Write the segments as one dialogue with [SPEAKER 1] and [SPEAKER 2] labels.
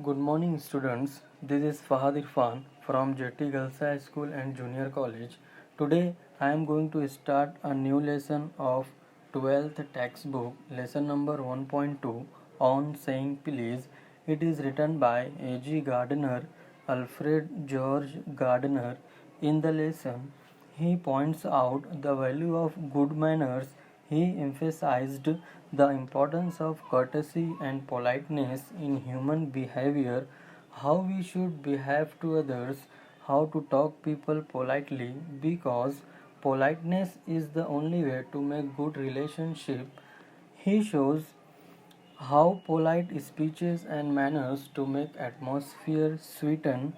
[SPEAKER 1] Good morning, students. This is Fahad Irfan from JT Girls High School and Junior College. Today, I am going to start a new lesson of 12th textbook, lesson number 1.2 on saying please. It is written by A.G. Gardner, Alfred George Gardner. In the lesson, he points out the value of good manners. He emphasized the importance of courtesy and politeness in human behavior, how we should behave to others, how to talk people politely, because politeness is the only way to make good relationship. He shows how polite speeches and manners to make atmosphere sweeten,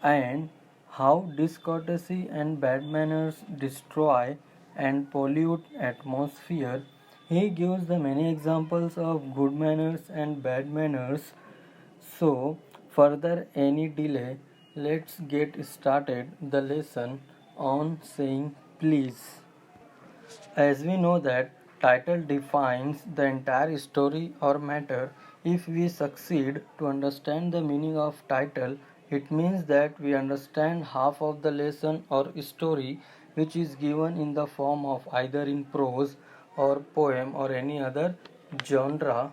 [SPEAKER 1] and how discourtesy and bad manners destroy and pollute atmosphere. He gives the many examples of good manners and bad manners. So, further any delay, let's get started the lesson on saying please. As we know that title defines the entire story or matter, if we succeed to understand the meaning of title, it means that we understand half of the lesson or story which is given in the form of either in prose or poem or any other genre.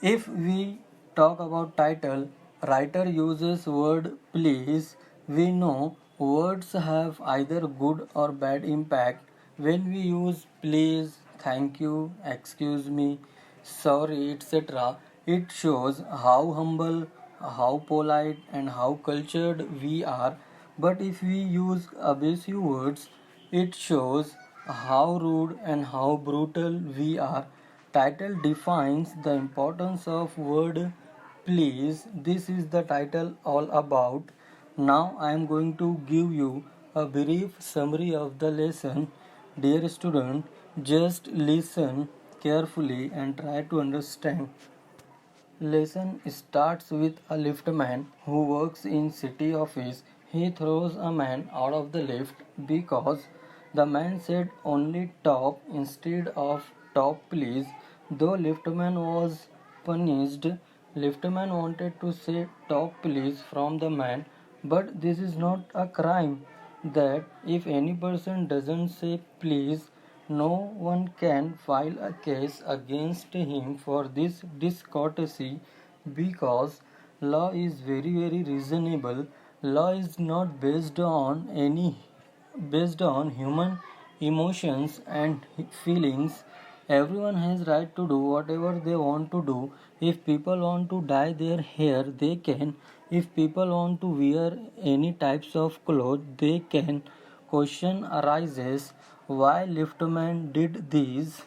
[SPEAKER 1] If we talk about title, writer uses word please. We know words have either good or bad impact. When we use please, thank you, excuse me, sorry, etc., it shows how humble, how polite, and how cultured we are. But if we use abusive words, it shows how rude and how brutal we are. Title defines the importance of word please. This is the title all about. Now I am going to give you a brief summary of the lesson. Dear student, just listen carefully and try to understand. Lesson starts with a liftman who works in city office. He throws a man out of the lift because the man said only top instead of top please. Though liftman was punished, liftman wanted to say top please from the man, but this is not a crime. That if any person doesn't say please, no one can file a case against him for this discourtesy, because law is very reasonable. Law is not based on human emotions and feelings. Everyone has right to do whatever they want to do. If people want to dye their hair, they can. If people want to wear any types of clothes, they can. Question arises, why liftman did this?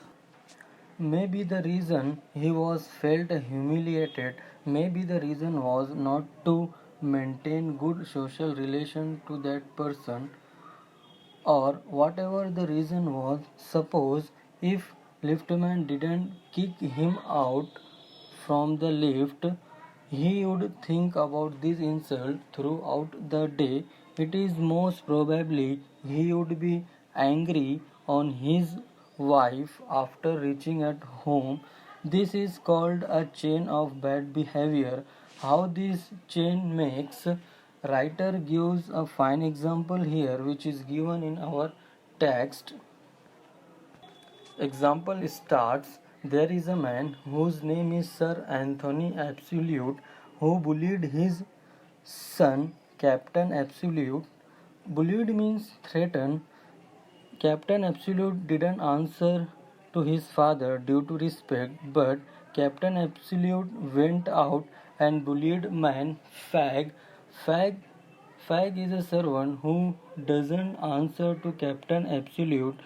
[SPEAKER 1] Maybe the reason he was felt humiliated, maybe the reason was not to maintain good social relation to that person, or whatever the reason was. Suppose if liftman didn't kick him out from the lift, he would think about this insult throughout the day. It is most probably he would be angry on his wife after reaching at home. This is called a chain of bad behavior. How this chain makes, writer gives a fine example here which is given in our text. Example starts, there is a man whose name is Sir Anthony Absolute who bullied his son Captain Absolute. Bullied means threatened. Captain Absolute didn't answer to his father due to respect, but Captain Absolute went out and bullied man Fag. Fag Fag is a servant who doesn't answer to Captain Absolute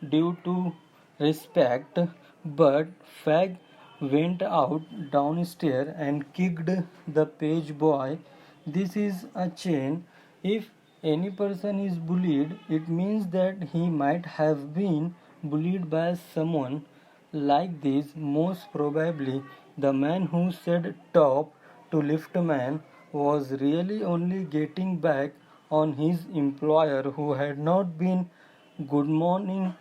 [SPEAKER 1] due to respect, but Fag went out downstairs and kicked the page boy. This is a chain. If any person is bullied, it means that he might have been bullied by someone like this. Most probably, the man who said top to liftman was really only getting back on his employer who had not been good morning,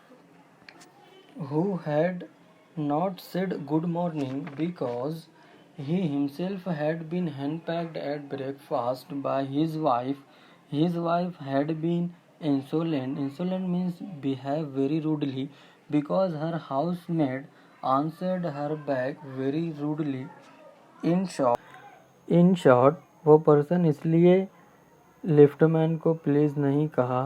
[SPEAKER 1] who had not said good morning, because He himself had been henpecked at breakfast by his wife. His wife had been insolent. Insolent means behave very rudely because her housemaid answered her back very rudely. In short वो person इसलिए liftman को please नहीं कहा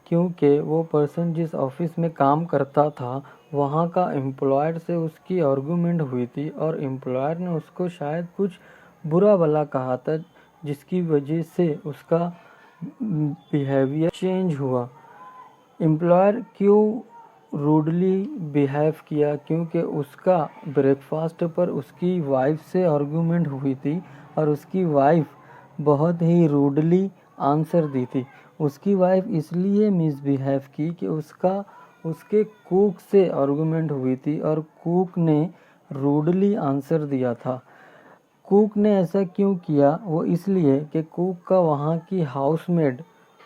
[SPEAKER 1] क्योंकि वो person जिस office में काम करता था वहाँ का एम्प्लॉयर से उसकी आर्गूमेंट हुई थी और एम्प्लॉयर ने उसको शायद कुछ बुरा भला कहा था जिसकी वजह से उसका बिहेवियर चेंज हुआ। एम्प्लॉयर क्यों रूडली बिहेव किया? क्योंकि उसका ब्रेकफास्ट पर उसकी वाइफ से आर्गूमेंट हुई थी और उसकी वाइफ बहुत ही रूडली आंसर दी थी। उसकी वाइफ इसलिए मिसबिहेव की कि उसके कुक से आर्गूमेंट हुई थी और कुक ने रूडली आंसर दिया था। कुक ने ऐसा क्यों किया? वो इसलिए कि कुक का वहाँ की हाउसमेड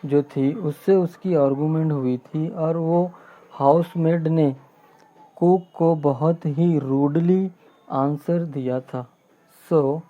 [SPEAKER 1] जो थी उससे उसकी आर्गूमेंट हुई थी और वो हाउसमेड ने कुक को बहुत ही रूडली आंसर दिया था। So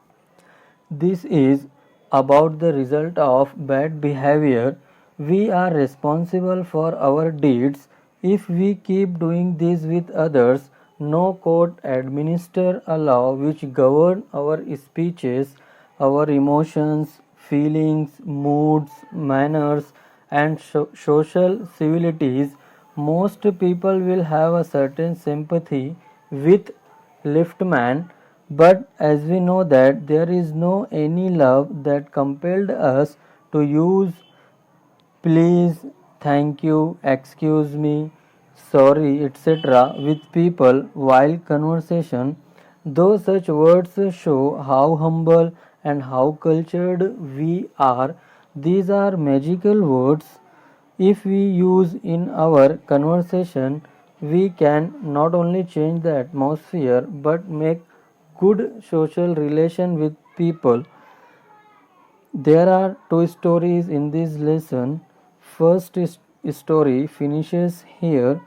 [SPEAKER 1] this is about the result of bad behavior. We are responsible for our deeds. If we keep doing this with others, no court administer a law which govern our speeches, our emotions, feelings, moods, manners, and social civilities. Most people will have a certain sympathy with liftman, but as we know that there is no any love that compelled us to use please, thank you, excuse me, sorry, etc. with people while conversation, though such words show how humble and how cultured we are, these are magical words. If we use in our conversation, we can not only change the atmosphere but make good social relation with people. There are two stories in this lesson. First story finishes here,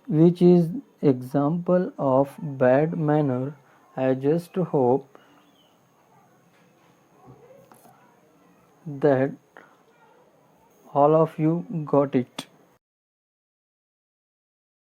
[SPEAKER 1] which is example of bad manner. I just hope that all of you got it.